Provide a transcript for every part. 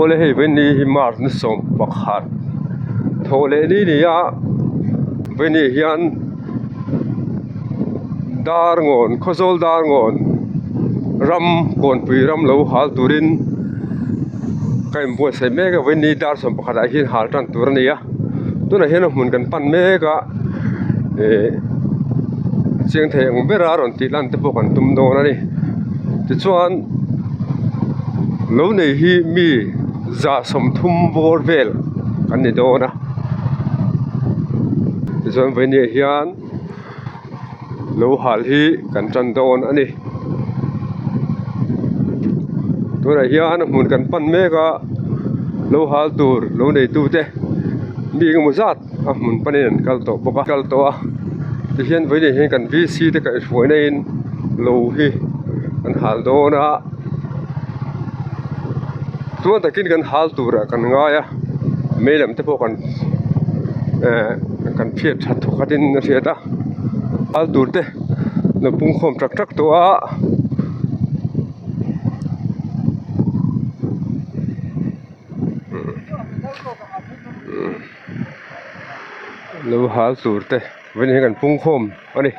le hei veni hi mar ni som pakhat thole ni nia veni hian dar ngon khozol dar ngon ram kon pui ram lo hal turin kai bo se mega veni dar som pakhat a hin hal tan tur ania tuna hian mun kan pan mega chiang theng bera ron ti lan te pokan tum do na ni ti chuan lo nei hi mi za som thum bor vel kan ni do na ti chuan veni hian lo hal hi kan chan don ani tuna hian mun kan pan mega lo hal tur lo nei tu te mi ngu zat a mun panin kal to boka kal to a ti hian veni hian kan VC te ka hruai na in lo hi kan hal do na tuan takin kan hal tura kan ngaya melam te pokan kan phiat that thukatin na thiata hal tur te na pung khom trak trak to a lo hal tur te veni kan pung khom ani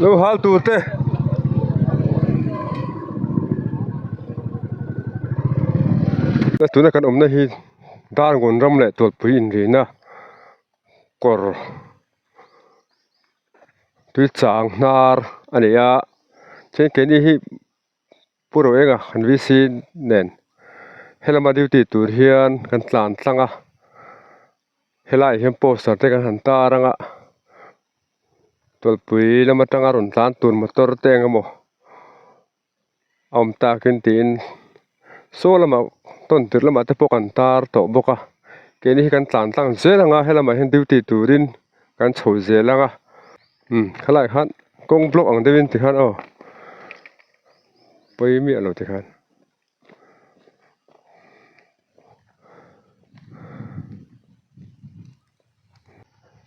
lo hal tur te tuna kan omna hi dar ngon ram le tol pui in ri na kor tui chang nar ania chen ke ni hi puro ega kan VC nen helama duty tur hian kan tlan tlanga helai hian poster te kan han taranga tol pui lama tanga ron tlan tur motor te ngamo ta kin tin so lama ton tir lama te pokan tar to boka ke ni kan tlan tlang zelanga helama hian duty turin kan chho zelanga khalai khan kong block ang devin ti khan poi mi alo ti khan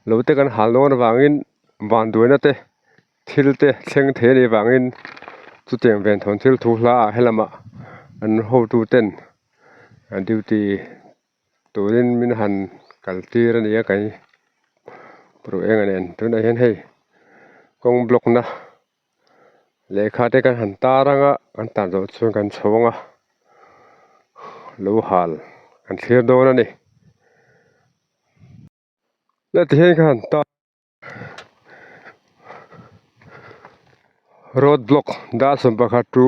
lo te kan hal non wangin van duina te thil te thleng the ni wangin chu teng ven thon thil thu hla helama an ho tu ten an duty turin min han kaltir ania kai pro enganen tuna hian hei kong block na lekha te kan han taranga an tar do chuan kan chhawanga lo hal kan thlir do na ni le ti hian kan ta road block da som pakhat tu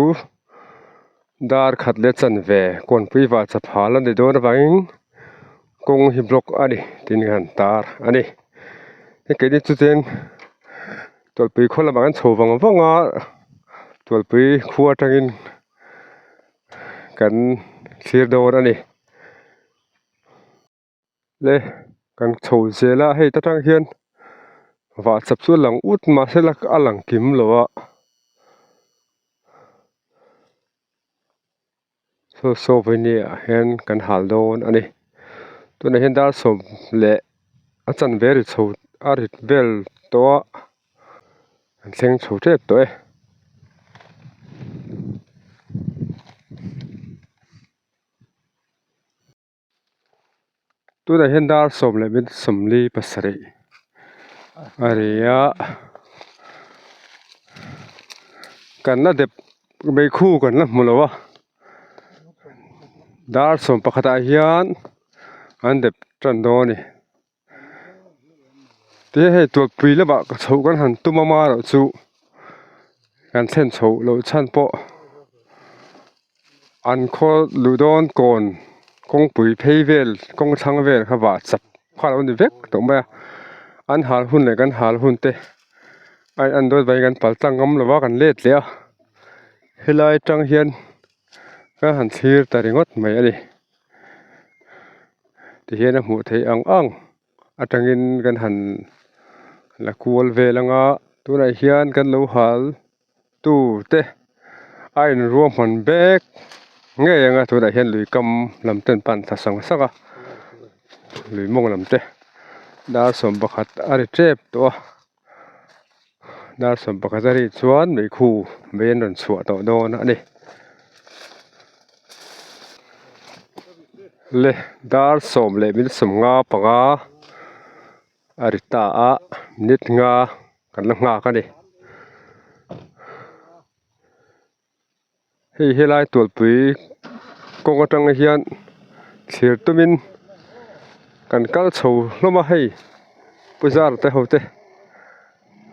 dar khat le chan ve kon pui wa chaphal ani do na wangin kong hi block ani tin kan tar ani ke ni chu ten tol pui khola bangan chhowang wanga tol pui khuwa tangin kan thlir do ani le kan chho zela hei ta tang hian wa chap chu lang ut ma selak alang kim lowa so veni hian kan hal don ani tuna hian dar som le achan veri chho arit bel to an thleng chho tep to tuna hian dar som le mit somli pasari aria kan na dep be khu kan na mulowa dar som pakhata hian an dep tran do ni te hei tol pui lama ka chho kan han tumama ro chu kan thlen chho lo chan po an kho ludon kon kong pui phei vel kong thang vel kha wa chap kha lo ni vek to ma an hal hun le kan hal hun te ai an doi vai kan pal tang ngam lo wa kan let le helai tang hian ka han thir taringot mai ani ti hian a hmu thei ang atangin kan han la kual velanga tunai hian kan lo hal tu te ai ruam han bek nge anga tunai hian lui kam lam ten pan tha sang sanga lui mong lam te ดาสมบัติอาริเจ็บตัวดาสมบัติอาริชวนไม่คู่เวนนสวต่อโดนอันนี้เลดาสมเลมิลสมงาปะงาอาริตาอะนิดงากันลงงากันดิเฮ้ยไล่ตัวปุ๋ยกงกตังเฮียนเสียตุมินกันกัลโชลงมาให้ปุจาร์เตหัวเต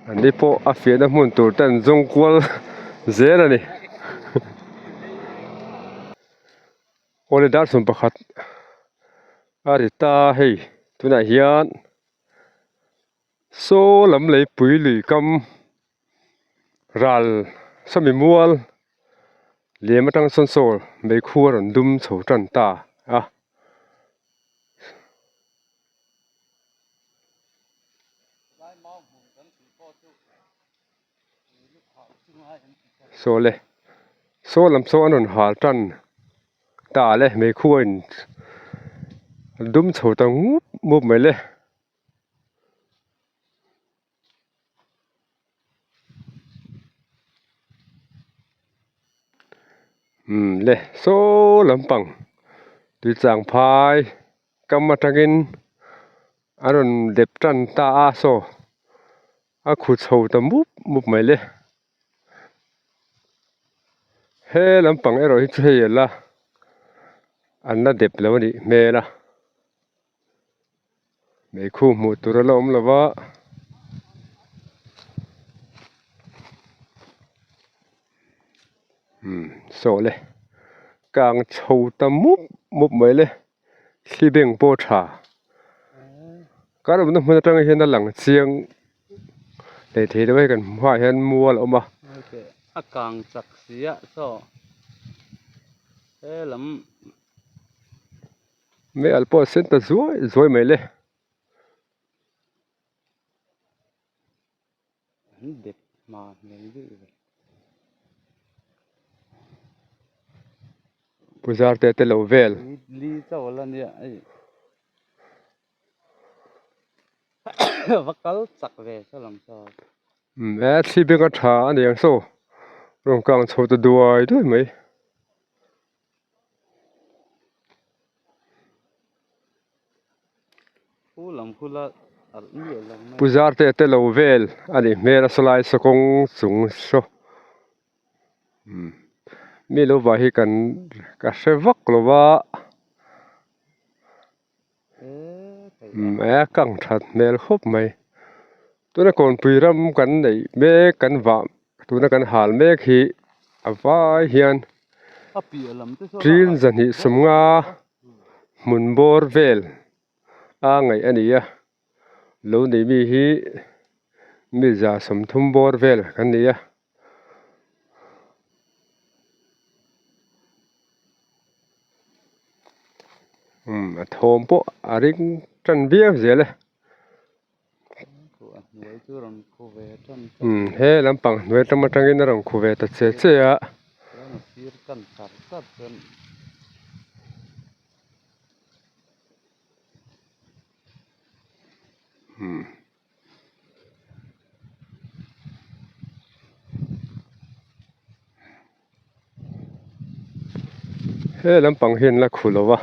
อันนี้พออาเฟียนมุนตัวเต้นจงกวลเจนะนี่โอเลดาร์สมบัติอาริตาให้ตัวไหนเฮียนโซลำเลยปุ๋ยหรือกำรัลสมิมัวลเลี้ยมาตั้งส่วนโซลไม่ควรดุมโฉจันตาอ่ะโซเลโซลำโซอันนหาจันตาเลยไม่ควรดุมโฉตังมุบไม่เลยเลยโซลำปังดูจางพายกำมาตะกินอันนั้นเด็บจันตาอาโซอาขุดโฉตังมุบไม่เลยเฮ้ลำปังไอ้เราที่เฮียละอันนั้นเด็บแล้วนี่เมล่ะไม่คู่หมดตัวละล้มละวะโซเลยกลางโฉตังมุบไม่เลยที่เบ่งโปชาก็เราต้องมาตั้งเห็นด้านหลังเสียงได้เทได้ไว้กันว่าเห็นมัวแล้วมาอากางสักเสียโซลำไม่อัลปอเซนต์สวยไหมเลยเด็บมาเลี้ยงดื้อปุจาร์เตเตลเวลลีเจ้าละเนี่ยไอ้วักกัลสักเวสลำโซที่เบ่งกระถาอันยังโซรวมกลางโฉตด้วยไหมผู้ลำผู้ละปุจาร์เตเตลเวลอันนี้เมรัสไลสกงสูงโซมีรู้ว่าให้กันกระเซวักหรือว่ากังชัดเมลครบไหมตัวนักคนปีรำกันในเมกันว่าตัวนักกันหาลเมฆฮีอวายเฮียนจีนจันหิสมงามุนบอร์เวลไงอันนี้อะลูนี่มีฮีมีจ่าสมทุมบอร์เวลกันนี้อะทอมปะอาริงจันเบียเสียเลยเฮ้ลำปังเวทมาตั้งอินรังคูเวตัดเสียเฮ้ลำปังเห็นละขุลวะ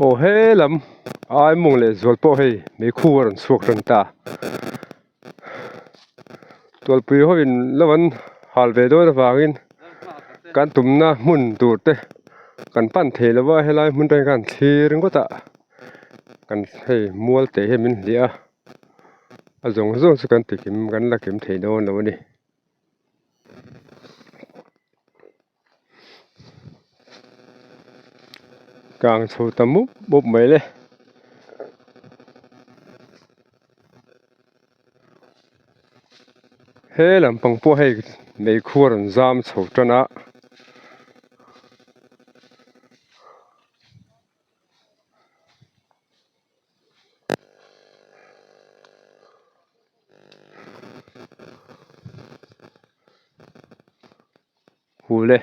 โอ้เฮ้ลำไอ้มงเลยจวลโป้เฮ้ไม่คู่รันสวกรันตาตัวปีเขาเป็นแล้วมันฮัลเวโดนะฟังอินการตุ่มนะมุนตูดเตกันปั้นเทแล้วว่าให้ไล่มุนได้กันเทียงก็ตะกันให้มัวเตะให้มันเดียอาจงสกันติกิมกันละกิมเทโดนแล้วนี่กลางโฉตมุบไม่เลยเฮ้ลำปังพวกให้ไม่ควรจามโฉตนะหูเลย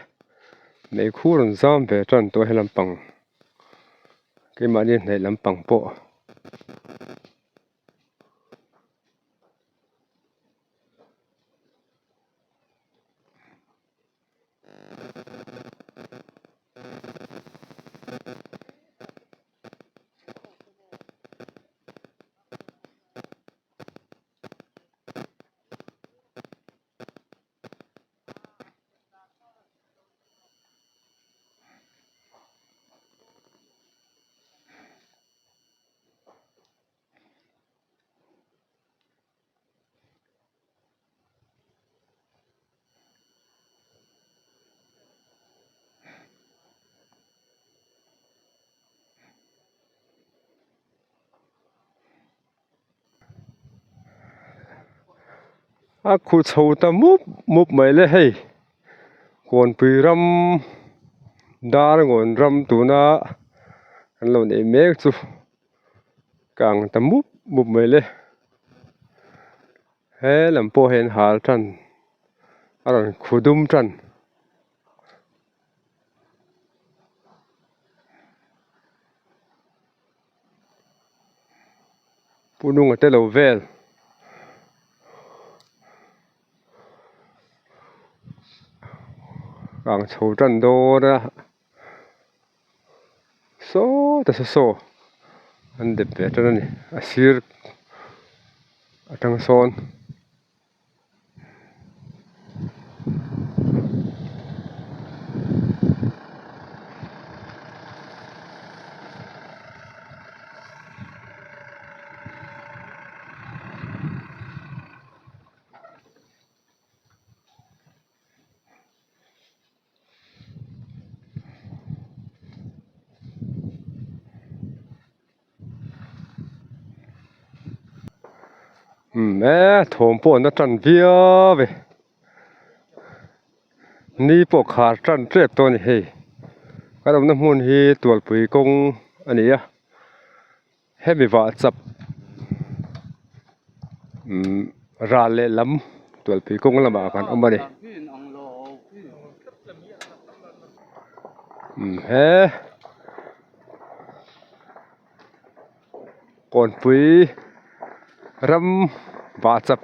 Mấy khu rừng giam về trần tôi hay làm bằng cái mà đi này làm bằng bộ khu sâu ta múp mấy lệ hay còn bị ram đá còn ram tụ na anh lâu này mấy chú càng ta múp mấy lệ hay làm po hen hal trần anh khu đum trần punung ở đây lâu về càng sâu trần đó ra số anh đẹp về trần này asir atang son thom po na trần vía về ni po khá trần trép to này hey cái đó nó muốn hi tuột bụi công anh ấy à hết bị vạ chập ra lệ lắm tuột bụi công là bà con ông bà này hết còn bụi ram vạ chập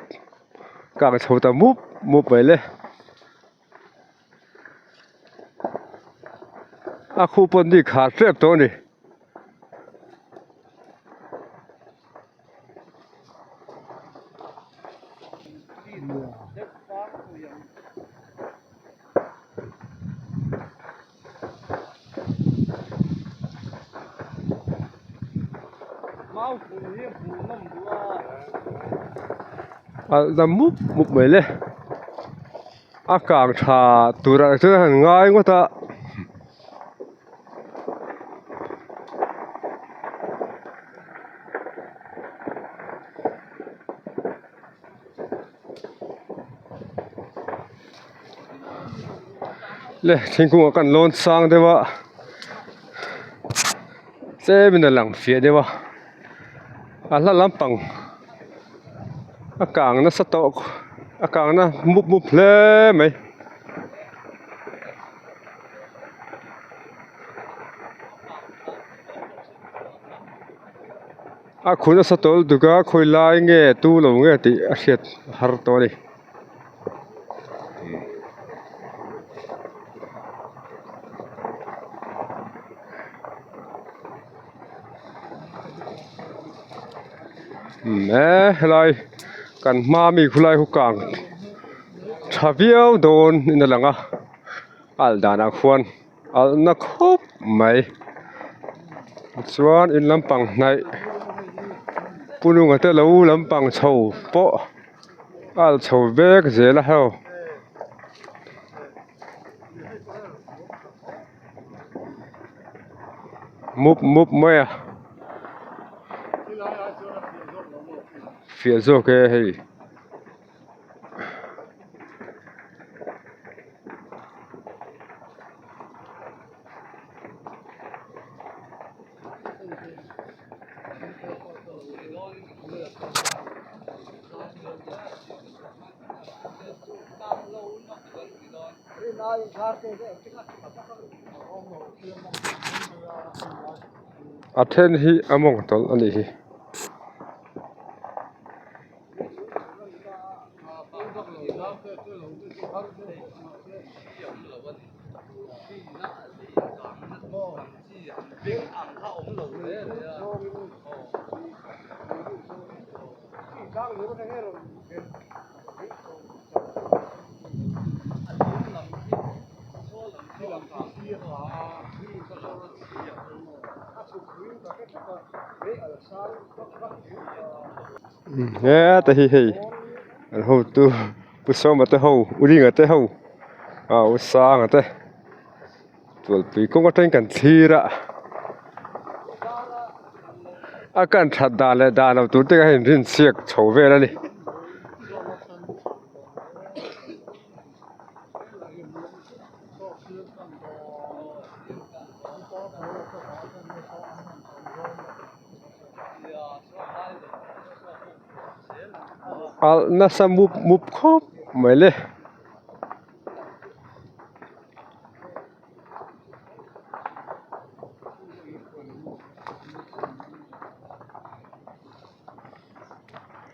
càng sâu ta múp vậy lệ khu pon đi khá trép to này ta múp vậy lệ càng thà tụi ra chứ hàng ngay quá ta lệ thiên cung cần lon sang đấy vợ sẽ bên là lăng phía đấy vợ là lắm bằng càng nó sát tộc càng nó múp lên mấy khu nó sát tộc được cả khơi lai nghe tu lâu nghe thì thiệt hard to đi lại cần ma mi khu lai khu càng thà viêu đồn nên là ngà al đàn khuôn al na khop mấy chuan in lampang này punung ở đây lâu lampang chầu po al chầu về cái gì là heo múp mấy à phía sau cái hay Athen hi among tol ani hi ta hi hei an ho tu pu so ma te ho uri nga te ho u sa nga te tol pi ko ngaten kan thira akan that da le da na tu te ka hin rin siak chho ve la ni al na sa mup khop mai le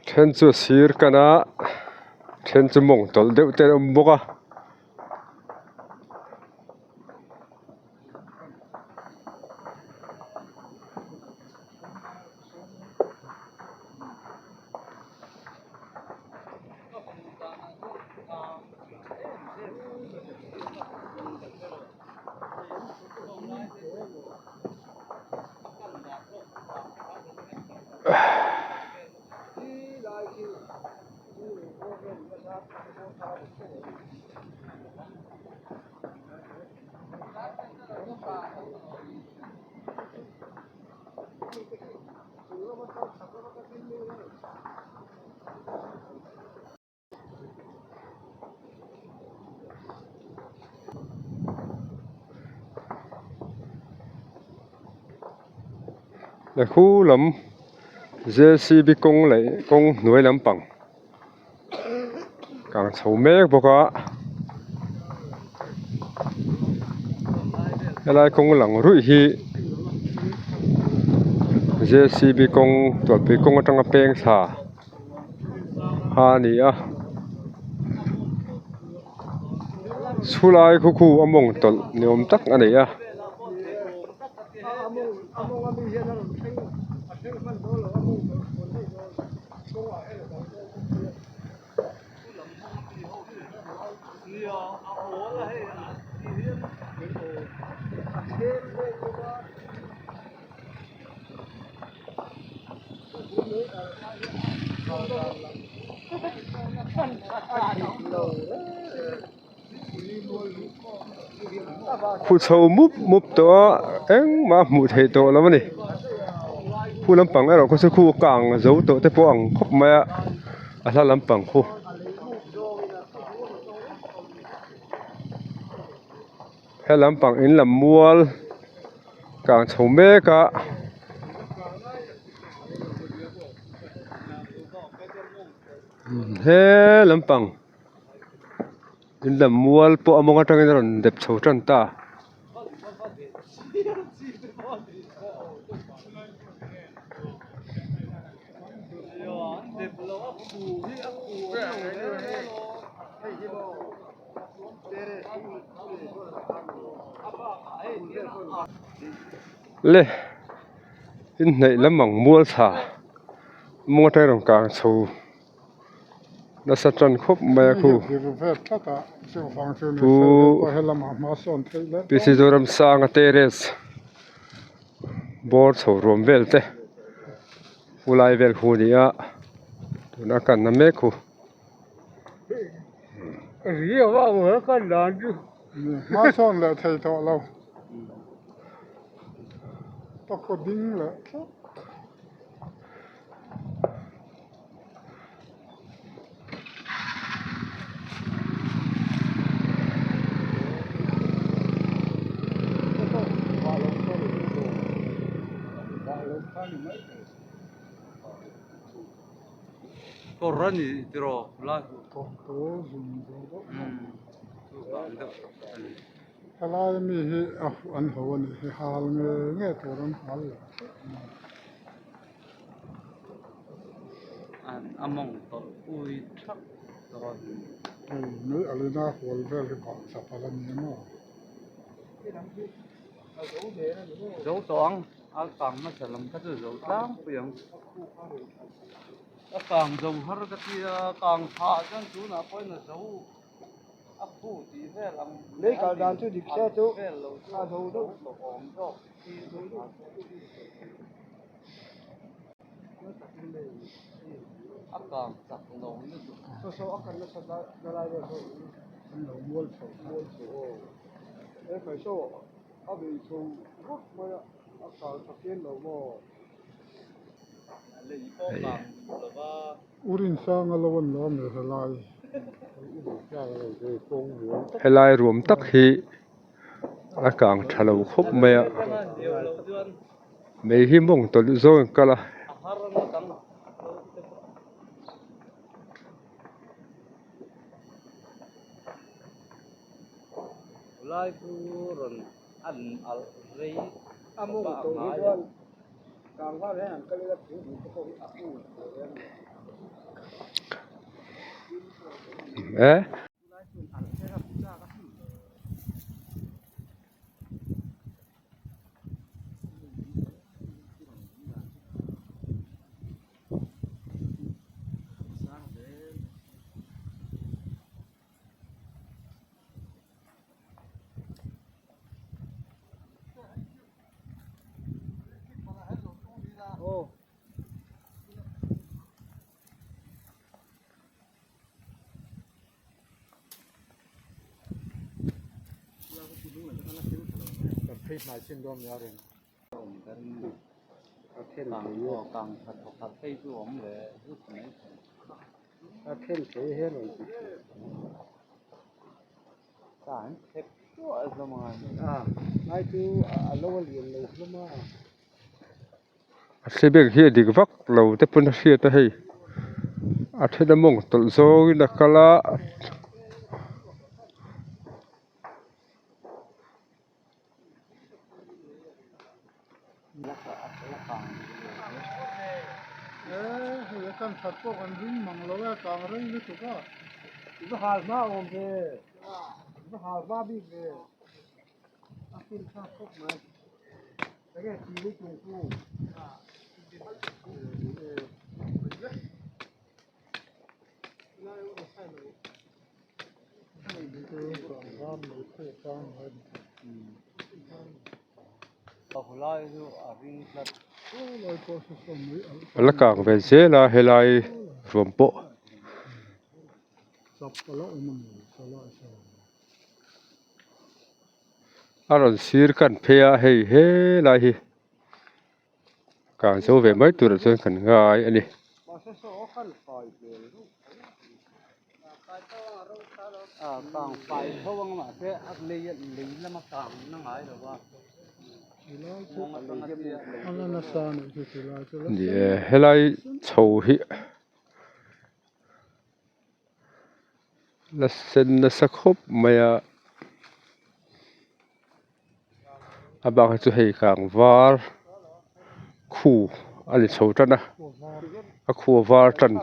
then chu sir kana then chu mong tol deuh te om boka la khu lam JCB kong lai kong nuai lam pang kang chho mek boka helai kong lang rui hi JCB kong tol pi kong atanga peng sa ha ni a sulai khu among tol niom tak ani a khu chho mup to eng ma mu thei to la mani khu lampang ero ko se khu kang zo to te po ang khop ma a hla lampang khu he lampang in lam mual kang chho me ka he lampang in lam mual po among atang in ron dep chho tan ta le in nei lamang mual tha among atang ron kang chho na sa tran khop ma khu pisi zoram sang a teres bor chho rom vel te ulai vel khu ni a tuna kan na me khu ria wa wa kan dan ju ma son la thai to lo to ko ding la Korani tiro la to zum do Kalau ni an hawan hal nge turun hal. Among to ui thak to Ni alina hol vel ke ba sapalan ni mo. dấu toang a kang ma salam ka tu dấu tang puyang a kang dấu har ka ti kang tha jang chu na poi na dấu a phu ti ve lang Lấy cả đàn tu dik xe tu. ve lo A dấu đâu. to ong do ti dấu a kang sak no ni tu So akan na sa dalay do. Ano mol so. Phải so a bi so gốc mo akan sa ken lo mo. le i po kang lo ba Urin sang alawan lo me halai. helai ruam tak hi akang thalo khop maya mei hi mong tol zo kala haran na tang lai ku ron an al rei Among to ni don. Kang va le an kali la tu ko aku. oh Phết mai xin đom ya ren. kang thật thấy chú ông về rút này A khen ke he lo. cả hết chỗ rồi mà Mai tu alawal yen lo lama. sebek hi dik vak lo te pun hi ta hei a theda mong tol zo na kala He kan that po kan ring mang lo ya kang ring ni tu ka. Ibu hal ma om ke. Ibu hal ma bi ke. Akin sa kok ma. Lagi ti lu tu ku. tao lại chú ở riêng là Lo ko so so mi. la kang ve zela helai ruam po Sap pala umang sala sa. aron sir kan phea hei he lai hi kang zo ve mai tur chen kan ngai ani Ma so so kan fai ke. càng phải thâu mà thế ác lý là mà càng nó ngái được ba Ala na sa ni tu sila sila. ni helai chho hi la sen na sakhop maya abang chu hei kang var khu ali chho tana a khu var tan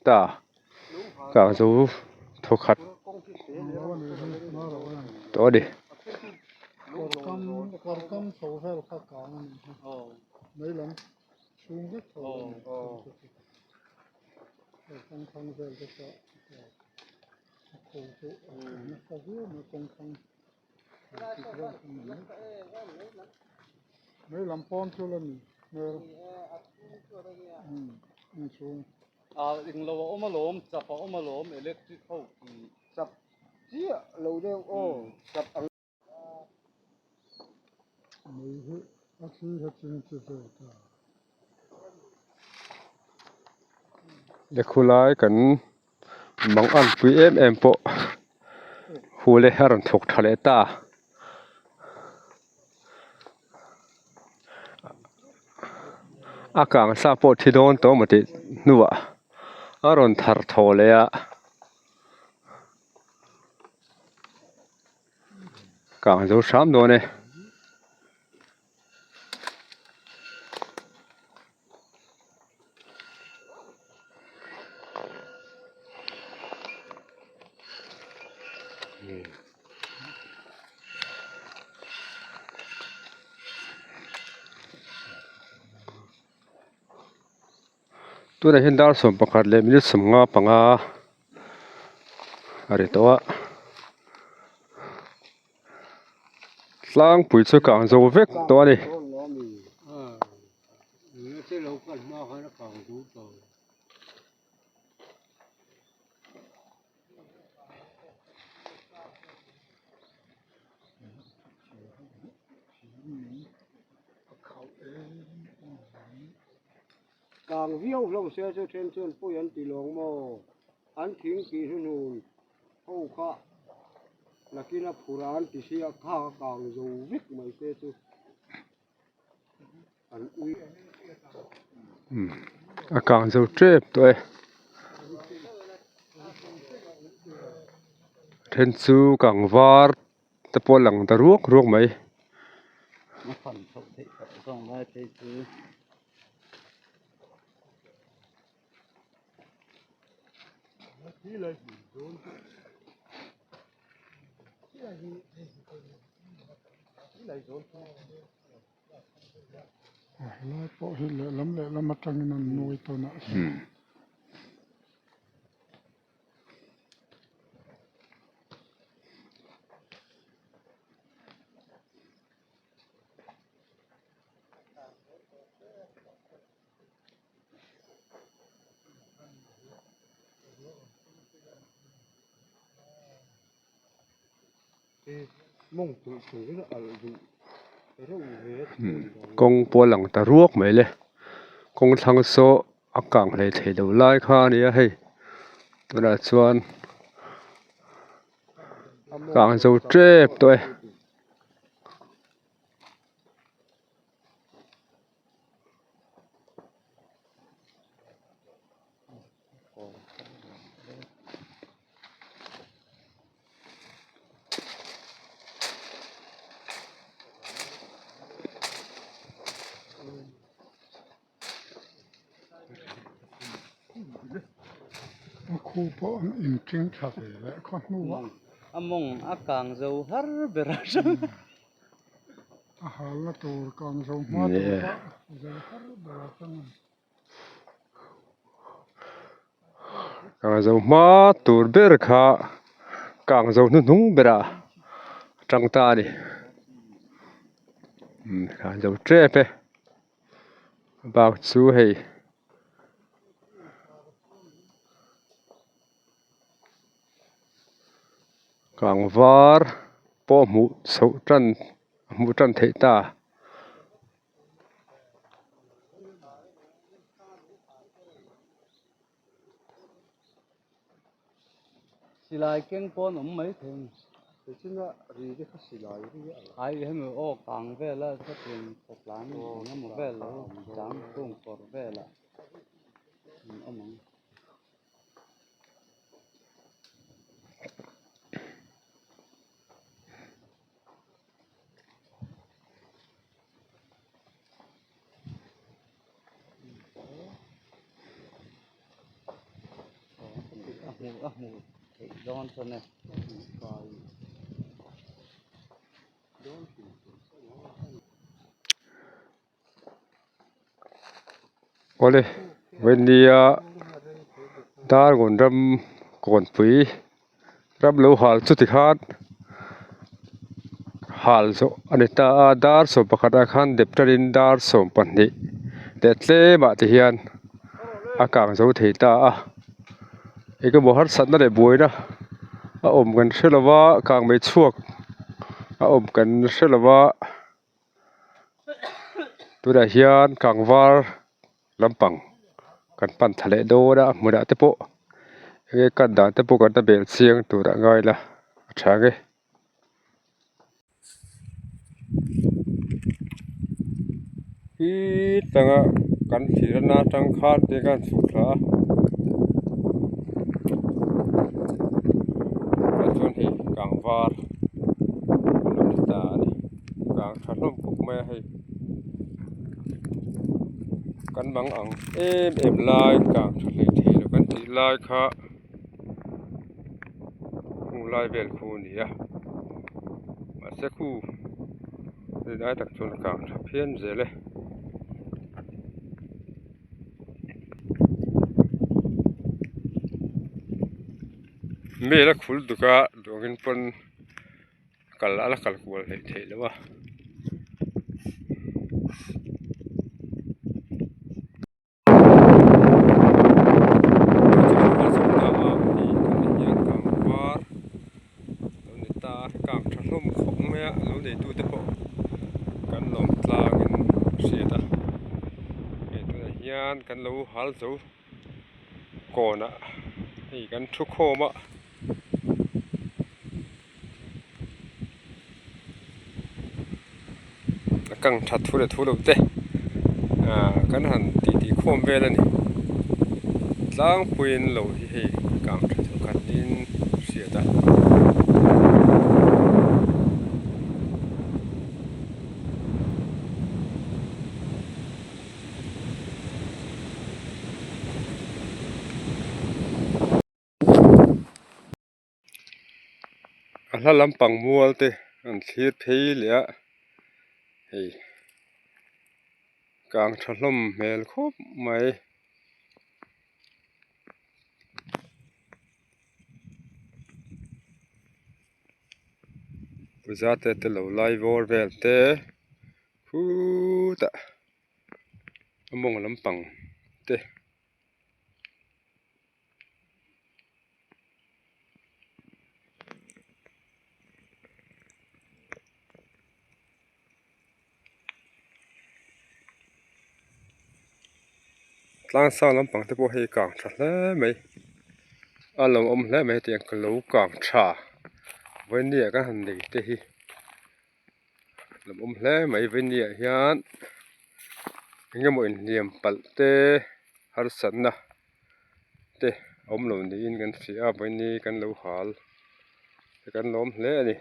ta kang zo thokhat to đi Korkam so hel ka kang ni. Mấy lần xuống rất thôi. Con khăn về cái sợ. Khổ chỗ. Nó có vía nó con khăn. Mấy lần pon cho lần. Xuống. đừng lâu ôm mà lốm chập ôm mà lốm electric khâu Chập. Chia lâu đeo ô. Chập ăn. Mấy hết. Ác khí hết chân chứ rồi. để khu lái cần mong ăn quý em po khu lê haron thục thà lê ta a kang sa po thi don to mati nuwa aron thar tho le a กางzo 3ตัวนี่ตัวไหนเห็นดาวสมประคัดเลยมีสมงาปังอาอะไรตัวล้างปุ๋ยสุกางโจเวกตัวนี้ ที่เรากันมากให้กางดูต่อกางวิวลงเสียจะเทนชวนผู้ยันตีหลงโมอันทิ้งกีทุนูนผู้ข้านักกินผู้ร้านที่เสียข้ากางดูวิกไม่เสียจุอันอุ้ย อากางzo เจ็บตัวเทนซูกางวาร์ตะปอหลังตะรวกไหม มาฝันเขาเทส่งได้เทซื้อ แล้วพอเห็นแล้วมาจังนั้นน้อยตัวน่ะมุ่งถึงแล้วอะไรดูเรื่องเวท กงปอหลังตะรวกไหมเลยกงทางโซอากางเลยเทดูไล่ข้านี่ให้ตัวนั้นส่วนกางzo เจ็บตัวครูพออินจริงชัดเลยแล้วคนนู้น มงอากางเจ้าฮาร์เบราช อาหารละตัวกางสมมาตัวจะฮาร์เบราชัน กาง zo มาตูร์เบรคากาง zo นุ่งเบราจังตาดิกาง zo เจ็บไปบากสู้ให้กางวาร์ปอหมูสุจันเทตาสิลายเก่งปอนไม่ถึง แต่ที่น่ะรีได้ก็สิลายที่อะไร ไอ้ให้มือออกกลางเวลาถ้าเป็นตกล้านน้ำมือเวลาจามตุ้งปอดเวลาเอามังหมูย้อนตัวเนี่ย โอเลยเวนเดียดาร์กอนรำก่อนปีรับรู้หาลสุดที่ขาดหาลโซอันนี้ตาดาร์สมประคัดอาคารเด็บตรินดาร์สมปันนี้เด็ดเล่บาติเฮียนอากางโซเทตาเอกบอกฮัดสัตว์นั่นแหละบวยนะอมกันเชื่อว่ากางไม่ชั่วอมกันเชื่อว่าตัวเฮียนกางวาร์ลำปังกันปั่นทะเลโดนะมือดาเตโปกันดาเตโปกันตะเบลเสียงตัวละง่ายละช่างฮีตังกันፊรนาจังคาดเดกันสุขลากันชวนให้กางวาร์ลำ างถล่มพวกแม่ให้กันบังอังลายกลางทะเลทีแล้วกันตีลายค่ะหูลายเบลคูนี่อ่ะมาสักคู่ได้ตักชนกลางเพี้ยนเสียเลยมีละคุลดุกะดวงปนกัลละกัลกัวเลยเทเลวะกันรู้ฮัลโหลก่อนอะนี่กันทุกโคมอะกังทัดทุเรทุลุเตกันหันตีโคมเวลนี่ล้างปืนโหลที่ให้กังทัดกันดินเสียดาถ้าลำปังมัวเตอันเทียดเพยเหลือเฮ้กลางถล่มแมลครบไหมปุจาเตตเหลวไลวอร์เวลเตคูตะมองลำปังเตล้างซ่าลำปังที่พวกให้กลางชาแล้วไหมอารมณ์แล้วไหมเตียงกลูกลางชาวันนี้ก็หันดีเตะอารมณ์แล้วไหมวันนี้ยันยังไม่เนียมปัลเตฮาร์สันนะเตะลมนี้กันเสียวันนี้กันลูหาลกันลมแล้วนี่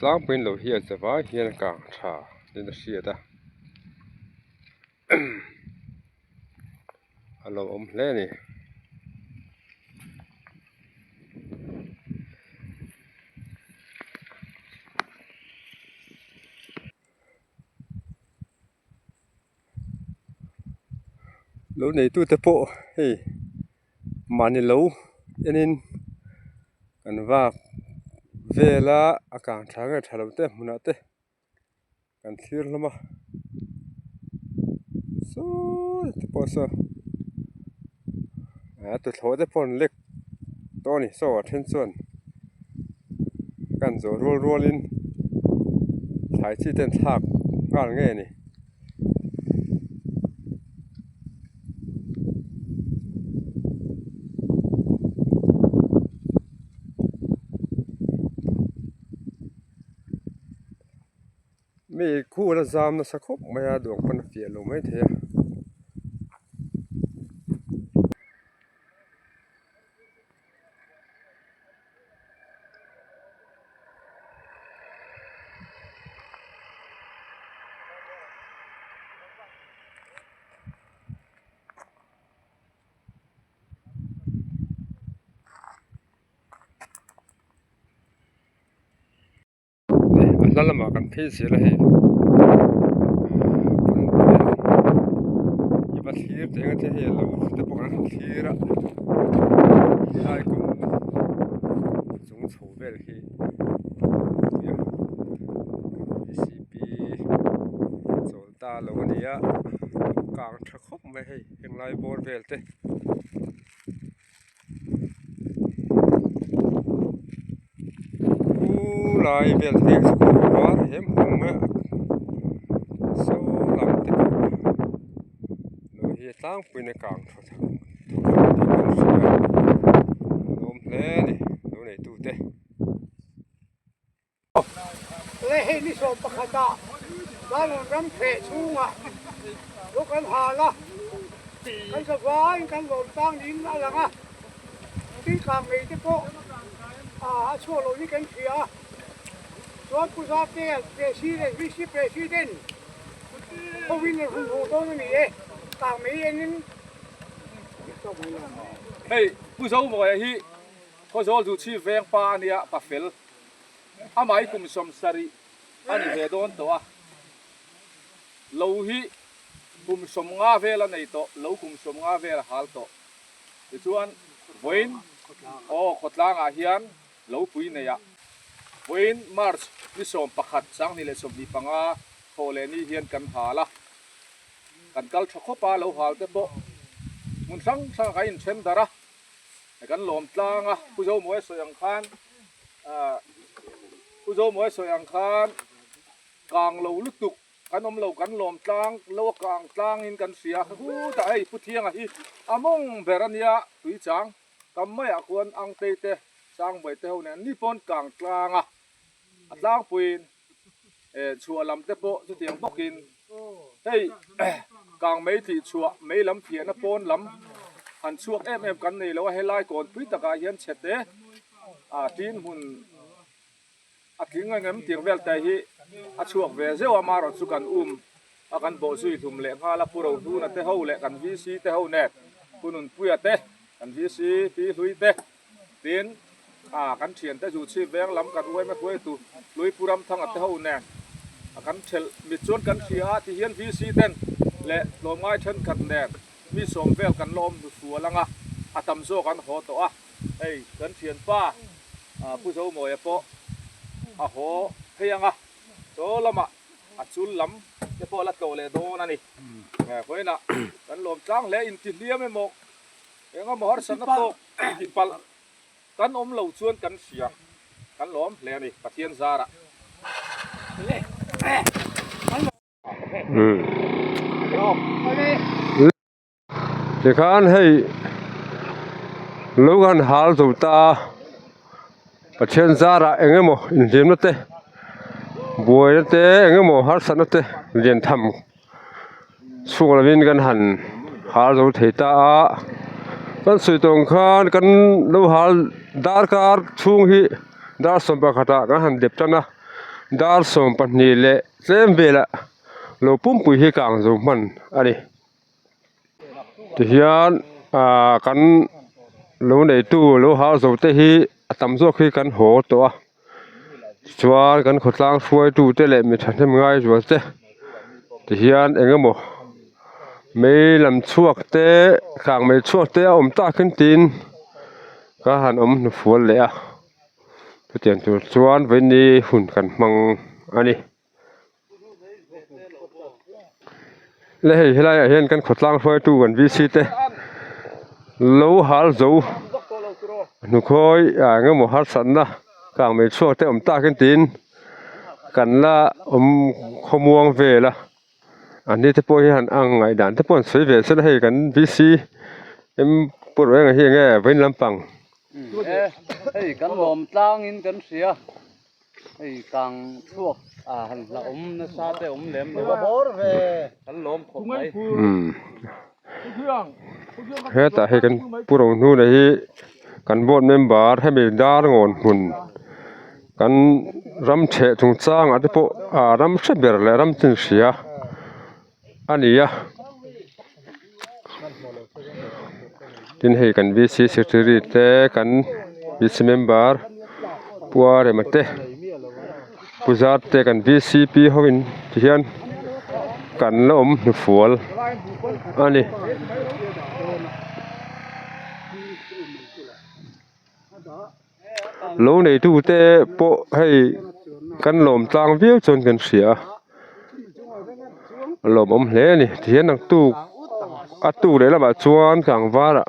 ล้างเป็นลูเฮียจะว่าเฮียกลางชาเดินเสียดาอารมณ์แล้วนี่ลูนี่ตู้ตะโปเฮ้มานี่ลูอันนี้กันว่าเวลาอากาศช่างทะเลเตมุนาเตกันทีร์ลมาสู้ตะโปซะตัวโถตะโปนเล็กตัวนี้โซ่เทนส่วนกันโซ่รัวลินถ่ายที่เต็นทักงานง่ายนี่มีคู่ละจามนะสักครบไม่ดวงมันเฟียลงไม่เทียนั่นละมากันพี่เสียเลยยี่ปัดทีร์เองที่เฮลูแต่พวกนั้นทีระที่ให้กูสงสูเวลที่ECP โซลตาโลนี้กลางทะคบไม่ให้ยังไล่บอลเวลเตไล่เวลเทสกูว่าเห็นผมไหมโซ่ลำเตะเราเฮียตั้งปืนในกลางทุกทางลมเล่นี่ดูในตู้เตะเลยให้นิสมประคตาบ้านรำเพชูงะลูกกันหาละกันสบายกันหลบตั้งดินอะไรงะที่กลางเอเจโปชั่วโลนี้กันเสีย Tuan pusatnya presiden, visi presiden. Pemimpin hukum ini kami ini. เฮ้ยผู้เฒ่าหมอยฮีเขาสอนดูชีแวงปาเนี่ยปะเฟลอาไม้กุมสมสรีอันนี้เฮดอนตัวโลหิกุมสมงาเวลในโตโลกุมสมงาเวลหาลโตดิชวนเวนโอ้ขดลางอาเฮียนโลปุยเนี่ยเวนมาร์ชดิสมประคัดสังนี่เลยสมดีปังอาโคเลนี่เฮียนกันหาละกันกัลชกปาโลหาลเตโตมุนสังสังกัยเช่นดาระกันหลอมตลางอ่ะผู้เจ้าหมวยสวยอังคารผู้เจ้าหมวยสวยอังคารกลางเหลาลุกตุกกันอมเหลากันหลอมตลางเหลากลางตลางอินกันเสียหูแต่ไอ้ผู้เที่ยงอ่ะฮีอามงเบรันยาตุยจังกำไม่อาควรอังเตเตสร้างใบเต้าเนี่ยนี่ปนกลางตลางอ่ะตลางปุยชัวลำเตโปจุดเตียงปกินเฮ้ยกลางไม่ที่ชัวไม่ลำเพียนนะปนลำหันช่วงกันนี่แล้วให้ไล่ก่อนพิจารณาเห็นเฉดเดทีนหุ่นทิ้งเงินเตียงเวลแต่ฮีช่วงเวลเจ้ามารถสุกันกันโบสุยทุ่มเละพาลปูเราดูนั่นเตะเละกันวีซีเตะเน็ตคุณนุ่นปุยเตะกันวีซีปีลุยเตะทีนกันเฉียนเตะจูชีแวงล้ำกันไว้ไม่คุยตุลุยปูรำทั้งเตะเน็ตกันเชลมิดชวนกันเชียที่เห็นวีซีเต้นเละลมไม้เช่นกันเน็ตมีสมเวลกันลมดูสัวลังตำโซกันโหตัวเฮ้ยกันเฉียนป้าผู้เจ้าหมวยปะโหเฮียงโตละมะจุลลำจะพอละโตเลยโดนั่นนี่คนน่ะกันลมจังและอินทิเลียไม่หมกยังมอร์สันโตอิปัลกันอมเหล่าชวนกันเสียกันล้อมแล้วนี่ปะเทียนซาระจะขานให้ลูกกันหาสุตาประเทศซาระเองมั้งอินเดียนั่นเต้บัวนั่นเต้เองมั้งหาสันนั่นเต้เรียนทำช่วงละวินกันหันหาสุเทตากันสุดตรงข้านกันลูกหาดาร์การช่วงที่ดาร์สมบัติขัดกันหันเด็บจังนะดาร์สมบัตินี่แหละเต็มเวลาเราปุ่มปุยให้กลางสุมันอันนี้ที่ยันกันลูกในตู้ลูกหาสุเตหีตำโซกให้กันโหตัวชวนกันขดล้างช่วยตู้เตะเละมีทันทำง่ายชัวเตะที่ยันเองก็ไม่ลำช่วงเตะข้างไม่ช่วงเตะอมตาขึ้นตีนก็หันอมฝนเลยเปลี่ยนตัวชวนวันนี้หุ่นกันมังอันนี้เลยให้ไรเห็นกันขดล้างช่วยตู้กันวิสิตลูกหาสูนุคอยงั้นหมดหัดสันนะกลางไม่ชั่วแต่อมตาขึ้นตีนกันละขมวงเวละอันนี้ที่พวกหันอ่างไงด่านที่พวกสวยเวสละให้กันวิซีปวดไว้ไงเฮียไงไว้ลำปังเฮ้ยกันลมตั้งอินกันเสียเฮ้ยกลางช่วงหันละนะซาเตเหลมเลยกันลมขบไปเฮ้ยแต่ให้กันปวดนู่นเลยกันบดเมมบาร์ให้มีดาร์งอนหุ่นกันรำเฉะถุงจ้างอันที่พวกรำเฉะเบรเลยรำจึงเสียอันนี้ดินให้กันวิสิเสถียรเตกันวิสิเมมบาร์ปัวเรมัตเตปุจาเตกันวิสิปีเขาวินเทียนกันล้มฝัวอันนี้ลูกในตู้เตะโปให้กันหลอมจางเบี้ยวจนกันเสียหลอมเละนี่เทียนนังตู้ตู้เลยละบาจวนกลางว่าละ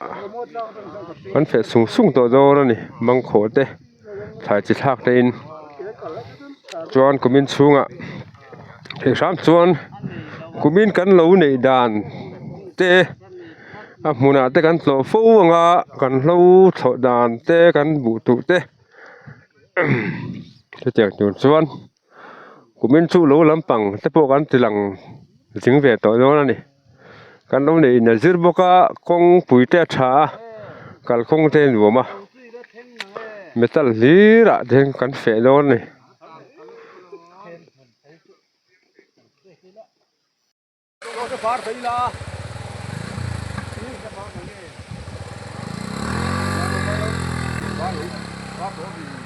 มันเฟสสูงตัวโตแล้วนี่มังโขดเตะถ่ายจิตหักเดินจวนกุมินสูงเอกสามจวนกุมินกันลูกในด่านเตะมุนาเตะกันโลฟูกันลูกโถด่านเตะกันบุตุเตะจะเจอจุดส่วนกูมินสู้รู้ลำปังแต่พวกกันทีหลังจึงเวทต่อโน่นนี่กันตรงนี้เนี่ยจิตบอกว่าคงปุ๋ยเตะช้ากันคงเทนหัวมาเมตัลลีระเทนกันเฟโน่นนี่ Yo te far thei la. Ba lo. Ba ko bi.